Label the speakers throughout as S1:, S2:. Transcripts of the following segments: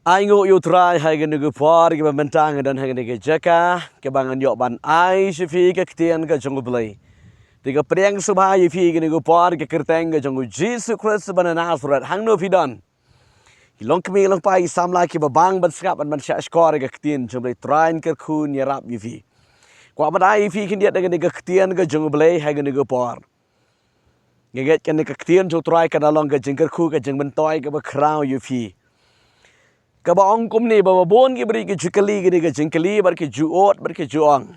S1: Aingo yu try hagen nugu por ke mentang dan hagen ke jaka ke bangan yok ban ai sifi ke ktian ke jongu blai. Tiga priang subha yifi ke nugu por ke kerteng ke jongu Jesus Christ ban Nazareth hang no fidan. Long kemi long pai samla ke babang ban skap ban sya skor ke ktian jongu train ke khun yarap yifi. Kwa ban ai yifi kin dia dengan ke ktian ke jongu blai hagen nugu por. Ngeget kan ke ktian jo try ke dalong ke jengker khu ke jeng bentoy ke ba krau yifi. Kaba ongkum ni bawa bon ki beri ke jukali ke ke jengkali bar ke juot bar ke juang.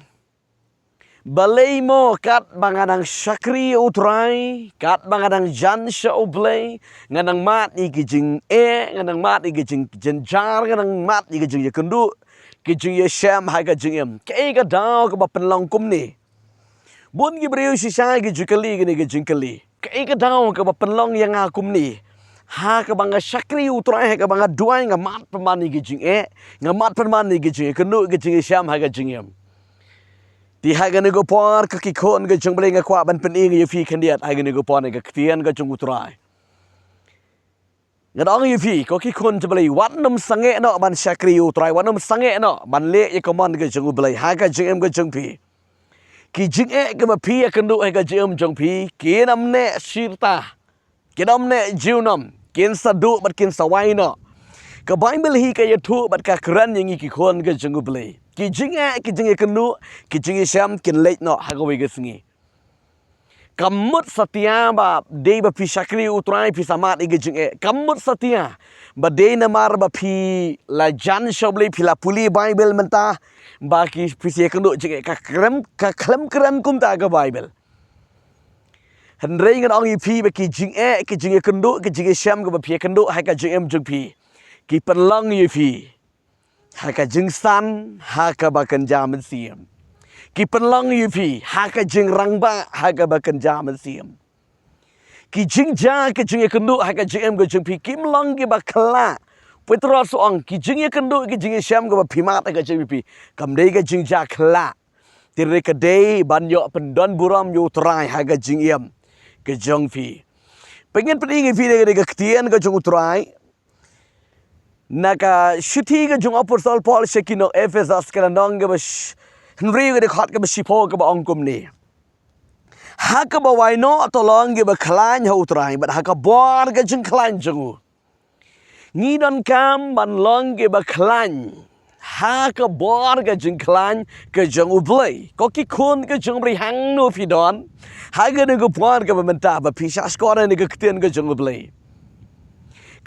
S1: Balai mo kat banganang syakri utrai, kat banganang jan sya ublay, nganang mat ni ke jeng nganang mat ni ke jeng jenjar, nganang mat ni ke jeng yakundu, ke jeng yasham hai ke jeng yam. Kei ka daw ka ba penlongkum ni. Bon ki beri usisai ke jukali ke jengkali. Kei ka daw ka ba penlong yang akum ni. Ha ka banga syakri utrai ha ka banga duai nga mat pemani gijing nga mat pemani gijing kenu gijing syam ha ka jingem ti ha ga nego por ka ki khon ga jong bling nga kwa ban pen ing ye fi khandiat ha ga nego por ga ktian ga jong utrai nga dong ye fi ko ki khon tblai wan nam sange no ban syakri utrai wan nam sange no ban le ye komon ga jong blai ha ka jingem ga jong pi ki jing ka ma pi ka nu ha ga jingem jong pi ki nam ne sirta ki nam ne jiunam kin sadu bat kin sawai no ka bible hi ka yathu bat ka kran yang ki khon ga jungu blai ki jinga kenu ki jingi syam kin leit no ha ga wi ga singi kamut satya ba dei ba pi syakri utrai pi samat i ga jinga kamut satya ba dei na mar ba pi la jan shoblai pi la puli bible menta ba ki pi se kenu jinga ka klem kran kum ta ga bible Henry ngan ong ipi ba ki jing kendo ki jing syam ga ba phi kendo ha ka jing em jung pi ki penlang ipi ha ka jing san ha ka ba kan jam siam ki penlang ipi ha ka jing rang ba ha ka ba kan jam siam ki jing ja ki jing kendo ha ka jing em ga jung pi kim long ki ba kla Petro so ong ki jing kendo ki jing syam ga ba phi ma ta ga jing pi kam dei ga jing ja kla tir ka dei ban yo pendon buram yo trai ha ga jing em ke jong fi pengen peding fi de ke ktian ke jong utrai naka shuti ke jong apostol Paul sekino Ephesus ke nong ke bas henry ke khat ke sipo ke ba ongkum ni ha ke ba waino tolong ke ba klan ha utrai ba ha ka bor ke jong klan jong ni don kam ban long ke ba klan ha ka bor ke jong klan ke jong ublai ko ki khun ke jong bri hang no fi don ha ga ne go por ka menta ba pisha skora ne ga kten ga jong blai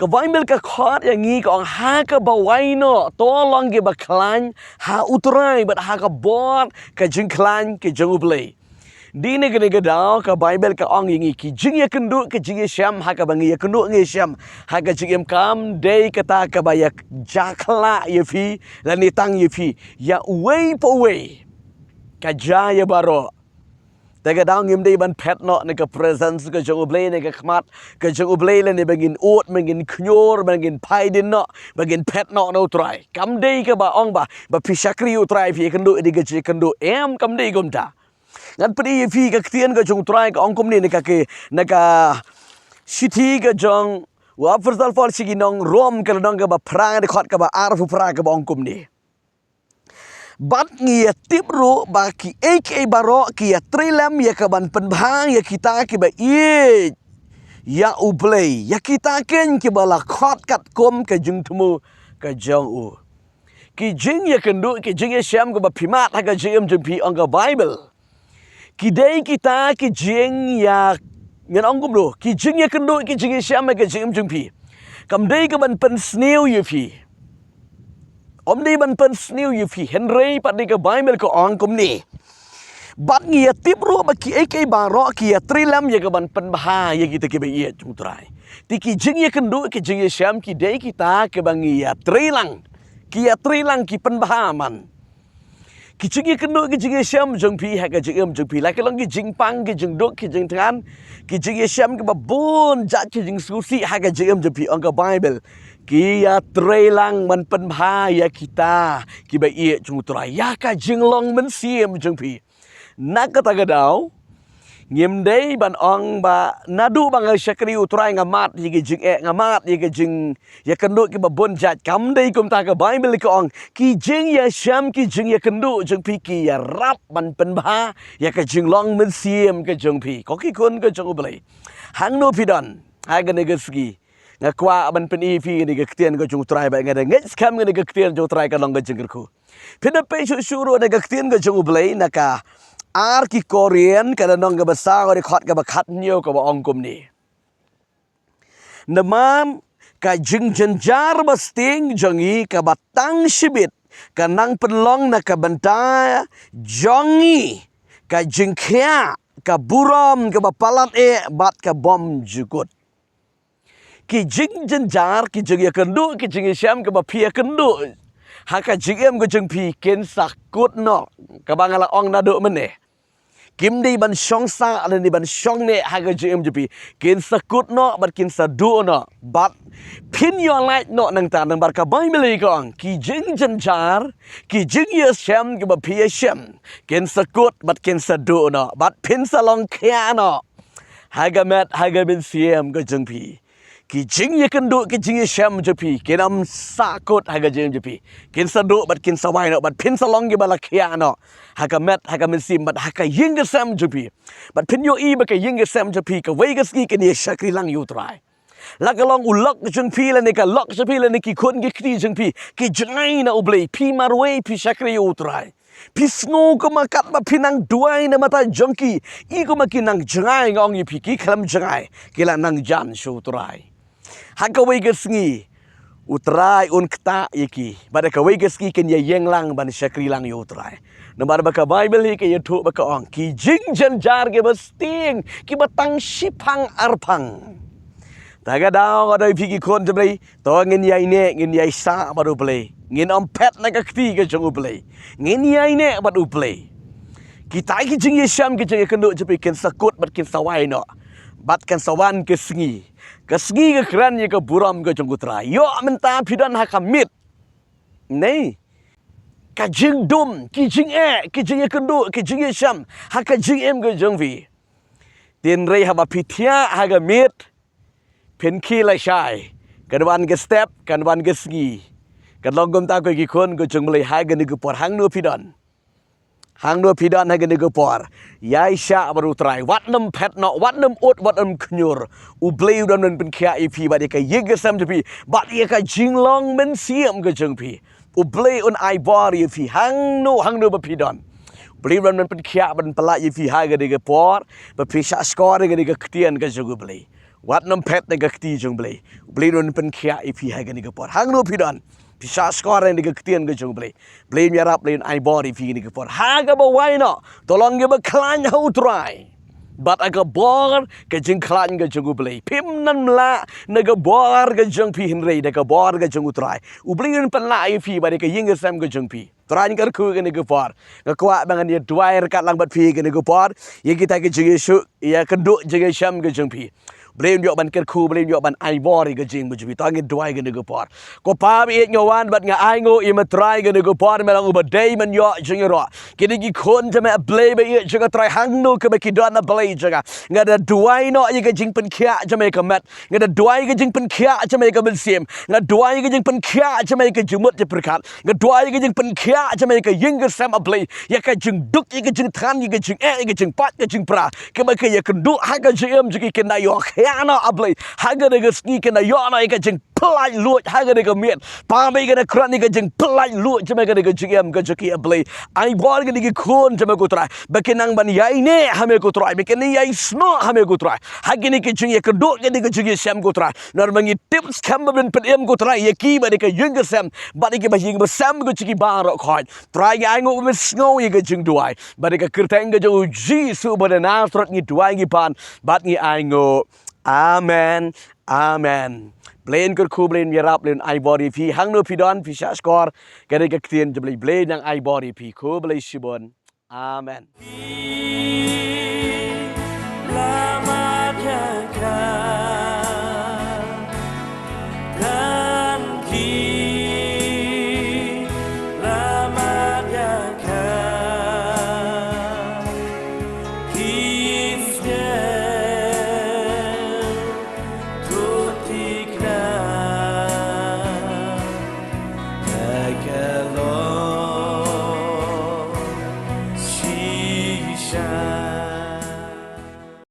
S1: ka bible ka khot yang ngi ko ha ka ba waino to long ge ba klan ha utrai ba ha ka bor ka jing klan ke jong blai di ne ga daw ka bible ka ong ngi ki jing ya kendu ke jing syam ha ka ba ngi ya kendu ngi syam ha ga jing kam dei kata ka ba ya jakla ye fi la ni tang ye fi ya way po way ka ja ya baro Tega daw ngim dei ban pet no ne ka presence ka jong ublay ne ka khmat ka jong ublay le ne bagin ot bagin knyor bagin paidin no bagin pet no no try kam dei ka ba ong ba pi syakri u try fi kendo di ga ji kendo em kam dei gum ta ngan pdi fi ka ktien ka jong try ka ong kum ni ne ka ke ne ka city ka jong wa first of all sigi nong rom ka nong ka ba prang de khot ka ba arfu pra ka ba ong kum ni Bat ngia tipru ba ki ek baro ki ya trilem ya kaban penbang ya kita ki ba ye ya ublay ya kita ken ki bala khot kat kom ka jing tumu ka jong u ki jing ya kendu ki jing ya syam ka ba phimat ha ka jing jing pi ong ka bible ki dei kita ki jing ya ngan ong kum do ki jing ya kendu ki jing ya syam ka jing jing pi kam dei ka ban pen sneu ye pi Om di ban pen sniu yu fi Henry pat di ke Bible ko ong kum ni. Bat ngi ya tip ru ba ki ek baro ki ya trilam ya ke ban pen bah ya kita ke be chung trai. Ti ki jing ya kendu ki jing ya syam ki dei kita ke bangi ya trilang. Ki ya trilang ki pen bah man. Ki jing ya kendu ki jing ya syam jong pi ha ka jing jong pi la ke long ki jing pang ki jing duk ki jing tran ki jing ya syam ke ba bun jat ki jing susi ha ka jing jong pi ong ka Bible. Kia trelang man pen bha ya kita ki ba ie chung trai ya ka jing long men siem jung pi nak kata ga daw Ngim day ban ong ba nadu bang syakri utrai ngamat yige jing ngamat yige jing ya kendu ki babon jat kam day kum ta ka Bible ka ong ki jing ya syam ki jing ya kendu jing pi ki ya rap ban pen ba ya ka jing long men siem ka jing pi ko ki kun ka jing ublai hang no pi don ha ga ne ga ski ngakwa ban pen i pi ni ga ktien ka jing utrai ba ngada ngets kam ni ga ktien jing utrai ka long ga jing ku pina pe shuru ne ga ktien ka jing ublai naka Arki Korean kada nong ga basa ko khot ga bakhat nyo ko ba ongkum ni. Namam ka jing jenjar basting jongi ka batang sibit ka nang penlong na ka banta jongi ka jing khia ka buram ka bapalat bat ka bom jukut. Ki jing jenjar ki jing ya kendu ki jing syam ka bapia kendu. Haka jing em ko jing pi ken sakut no ka bangala ong nadu meneh. Kim di ban syong sa ada di ban syong ne haga jm jepi kin sakut no bat kin sadu no bat pin yo light no nang ta nang bar ka bai meli kong ki jing jenjar ki jing ye syam ki ba pi syam kin sakut bat kin sadu no bat pin salong kya no haga met haga bin siem ko jeng pi ki jing ye kendu ki jing ye syam jepi kin am sakut haga jm jepi kin sadu bat kin sawai no bat pin salong ki bala kya no Haka met haka mensim bat haka yinga sam jepi bat pinyo I baka yinga sam jepi ka wega ski ka ni syakri lang yutrai lakalong ulok jeng pi la ni ka lok jepi la ni ki kun ki kri jeng pi ki jangai na ublei pi marwe pi syakri yutrai pi sngo ko makat ma pinang duai na mata jongki I ko makinang jangai ngong pi ki kalam jangai kila nang jan syutrai haka wega ski utrai un kta iki bada ka wega ski ken ya yeng lang ban syakri lang yutrai Nambar baka Bible hi ke yetu baka ong ki jing jenjar ke besting ki batang sipang arpang. Taga daw ka daw pigi kon jeblay to ngin yai ne ngin yai sa baru play ngin ompet na kakti ke jong play ngin yai ne baru play. Kita ki jing yesham ki jing kendu jepi ken sakut bat ken sawai no bat ken sawan ke sngi ke kran ye ke buram ke jong utra yo menta pidan hakamit. Nei ka jing dum ki jing ye kendu ki jing ye syam ha ka jing em ge jong vi tin rei ha ba pitia ha ga mit pen ki la shai kan wan ge step kan wan ge ski kan long gom ta ko ki kon go jong mlei ha ga ni go por hang no pidon ha ga ni go por yai sha baru trai wat nam pet no wat nam ut wat nam knyur u blei u dan pen kya ip ba de ka ye ge sam jepi ba ye ka jing long men siam ge jong pi Ublay un ai bor ye fi hang no ba pidon. Beli ran pen kia ban pelak ye fi ha ga de por, ba pisha skor ga de ktien ga jogu blay. Wat nam pet de kti jong blay. Beli ran pen kia ye fi ha ga de por. Hang no pidon. Pisha skor de ktien ga jong blay. Blay mi rap blay ai bor ye fi de por. Ha ga ba wai no. Tolong ge ba klan hau try. Bat aga bor ke jing klan ga jong blay pim nan la na ga bor ga jong pi hinrei da ga bor ga jong utrai u blay pen la I fi ba de ka ying ga sam ga jong pi tran ga ku ga ne ga por ga kwa bangan ye duai kat lang bat pi ga ne ga por ye kita ga jing yesu ya kendu jing sham ga jong pi blame yo ban ker ku blame yo ban ai bor ga jing bu bi tang duai ga ne ga por ko pa bi et ngawan bat nga ai ngo I ma trai ga ne ga por me lang ba dei man yo jing ro kini gi kon ta me blame ye jing trai hang no ka ba ki don na blame jaga ngada duai no ye ga jing pen kya Jamaica met ngada duai ga jing pen kya Jamaica ben sim ngada duai ga jing pen kya Jamaica jumut je perkat ngada duai ga jing pen kya Jamaica ying ga sam blay ya ka jing duk ye ga jing than ye ga jing ye ga jing pat ga jing pra ke ba ka ye kan du ha ga jing ji ki na yo ya na blay ha ga ga ski ke na yo na ye ga jing pelai luat ha ga ga miet pa me ga kran ni ga jing pelai luat je me ga jing em ga ji blay ai bor ga ni kon je me ko tra ba ke nang ban yai ne ha me ko tra me ke ni yai sno ha me ko tra ha gi ni ke jing ye ka do ga ni ga jing sam ko tra nar mangi tips kam ben pen em ko tra ye ki ba de ka ying ga sam ba de ke ba ying ba sam go chi ba ro khoi tra ga ai ngo me sno ye ga jing duai ba de ka kirtang ga jo ji su ba de na trot ni duai gi pan bat ni ai ngo amen amen Blain kur ku blain mirap blain ai body pi hang no pi don pi sha skor ga de ka ktien je blain yang ai body pi ku blain shibon amen